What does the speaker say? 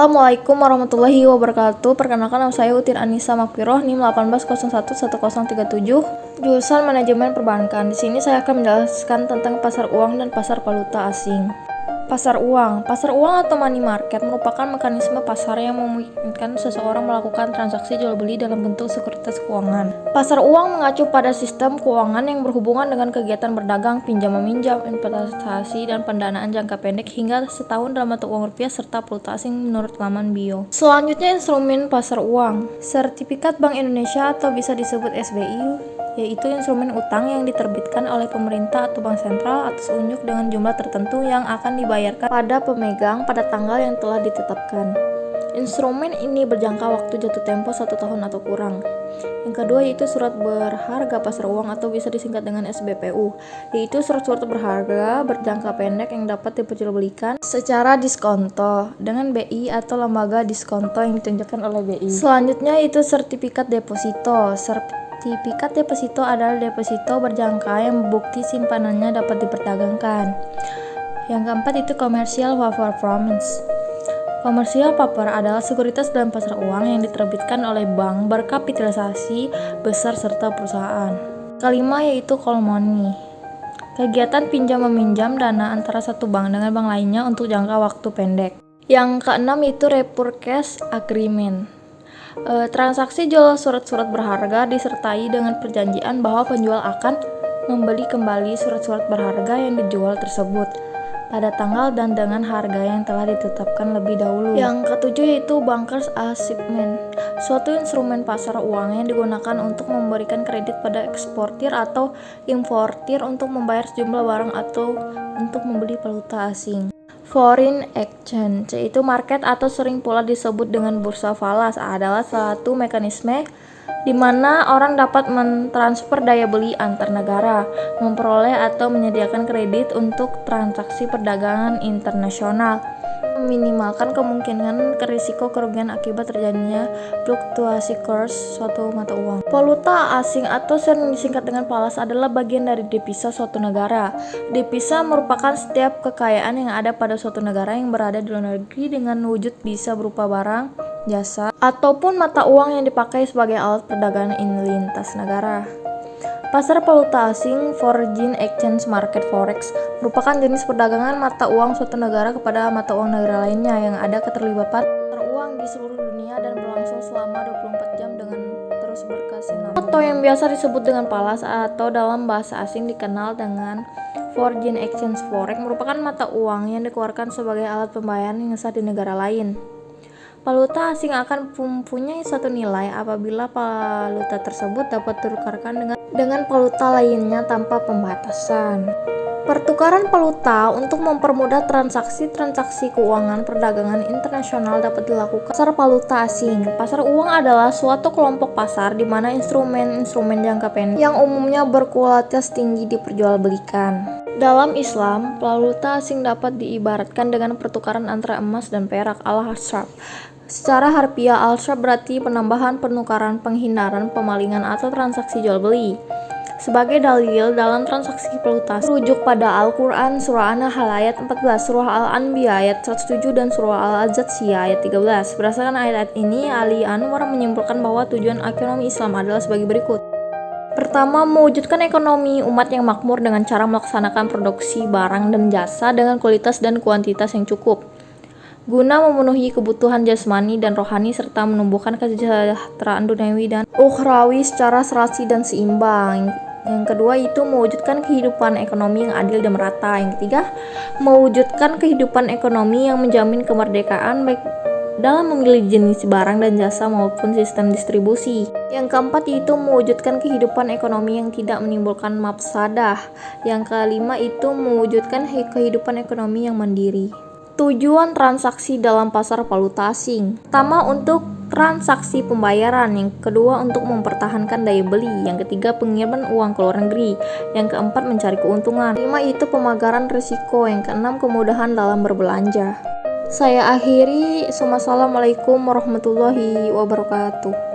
Assalamualaikum warahmatullahi wabarakatuh. Perkenalkan, nama saya Utin Anissa Makfiroh, NIM 18011037, jurusan Manajemen Perbankan. Di sini saya akan menjelaskan tentang pasar uang dan pasar valuta asing. Pasar uang atau money market merupakan mekanisme pasar yang memungkinkan seseorang melakukan transaksi jual beli dalam bentuk sekuritas keuangan. Pasar uang mengacu pada sistem keuangan yang berhubungan dengan kegiatan berdagang, pinjam meminjam, investasi, dan pendanaan jangka pendek hingga setahun dalam mata uang rupiah serta valuta asing menurut laman bio. Selanjutnya, instrumen pasar uang. Sertifikat Bank Indonesia atau bisa disebut SBI, yaitu instrumen utang yang diterbitkan oleh pemerintah atau bank sentral atas unjuk dengan jumlah tertentu yang akan dibayarkan pada pemegang pada tanggal yang telah ditetapkan. Instrumen ini berjangka waktu jatuh tempo 1 tahun atau kurang. Yang kedua yaitu surat berharga pasar uang atau bisa disingkat dengan SBPU, yaitu surat-surat berharga berjangka pendek yang dapat diperjualbelikan secara diskonto dengan BI atau lembaga diskonto yang ditunjukkan oleh BI. Selanjutnya itu sertifikat deposito. Sertifikat deposito adalah deposito berjangka yang bukti simpanannya dapat diperdagangkan. Yang keempat itu commercial paper promise. Commercial paper adalah sekuritas dalam pasar uang yang diterbitkan oleh bank berkapitalisasi besar serta perusahaan. Kelima yaitu call money. Kegiatan pinjam meminjam dana antara satu bank dengan bank lainnya untuk jangka waktu pendek. Yang keenam itu repurchase agreement. Transaksi jual surat-surat berharga disertai dengan perjanjian bahwa penjual akan membeli kembali surat-surat berharga yang dijual tersebut pada tanggal dan dengan harga yang telah ditetapkan lebih dahulu. Yang ketujuh yaitu bankers assignment, suatu instrumen pasar uang yang digunakan untuk memberikan kredit pada eksportir atau importir untuk membayar sejumlah barang atau untuk membeli valuta asing. Foreign exchange, yaitu market atau sering pula disebut dengan bursa falas, adalah satu mekanisme di mana orang dapat mentransfer daya beli antar negara, memperoleh atau menyediakan kredit untuk transaksi perdagangan internasional, meminimalkan kemungkinan risiko kerugian akibat terjadinya fluktuasi kurs suatu mata uang. Valuta asing atau sering disingkat dengan falas adalah bagian dari devisa suatu negara. Devisa merupakan setiap kekayaan yang ada pada suatu negara yang berada di luar negeri dengan wujud bisa berupa barang, jasa, ataupun mata uang yang dipakai sebagai alat perdagangan lintas negara. Pasar valuta asing, foreign exchange market forex, merupakan jenis perdagangan mata uang suatu negara kepada mata uang negara lainnya yang ada keterlibatan pasar uang di seluruh dunia dan berlangsung selama 24 jam dengan terus berkesinambungan. Atau yang biasa disebut dengan falas atau dalam bahasa asing dikenal dengan foreign exchange forex, merupakan mata uang yang dikeluarkan sebagai alat pembayaran yang sah di negara lain. Valuta asing akan mempunyai suatu nilai apabila valuta tersebut dapat ditukarkan dengan valuta lainnya tanpa pembatasan. Pertukaran valuta untuk mempermudah transaksi keuangan perdagangan internasional dapat dilakukan pasar valuta asing. Pasar uang adalah suatu kelompok pasar di mana instrumen-instrumen jangka pendek yang umumnya berkualitas tinggi diperjualbelikan. Dalam Islam, valuta asing dapat diibaratkan dengan pertukaran antara emas dan perak al-hasraf. Secara harfiah, al-hasraf berarti penambahan, penukaran, penghindaran, pemalingan, atau transaksi jual beli. Sebagai dalil dalam transaksi valuta, rujuk pada Al-Quran Surah An-Nahl ayat 14, Surah Al-Anbiya ayat 107, dan Surah Al-Jathiyah ayat 13. Berdasarkan ayat ini, Ali Anwar menyimpulkan bahwa tujuan ekonomi Islam adalah sebagai berikut. Pertama, mewujudkan ekonomi umat yang makmur dengan cara melaksanakan produksi barang dan jasa dengan kualitas dan kuantitas yang cukup, guna memenuhi kebutuhan jasmani dan rohani serta menumbuhkan kesejahteraan duniawi dan ukhrawi secara serasi dan seimbang. Yang kedua itu mewujudkan kehidupan ekonomi yang adil dan merata. Yang ketiga, mewujudkan kehidupan ekonomi yang menjamin kemerdekaan baik dalam memilih jenis barang dan jasa maupun sistem distribusi. Yang keempat itu mewujudkan kehidupan ekonomi yang tidak menimbulkan mafsadah. Yang kelima itu mewujudkan kehidupan ekonomi yang mandiri. Tujuan transaksi dalam pasar valuta asing. Pertama, untuk transaksi pembayaran. Yang kedua, untuk mempertahankan daya beli. Yang ketiga, pengiriman uang ke luar negeri. Yang keempat, mencari keuntungan. Kelima itu pemagaran risiko. Yang keenam, kemudahan dalam berbelanja. Saya akhiri. Wassalamualaikum warahmatullahi wabarakatuh.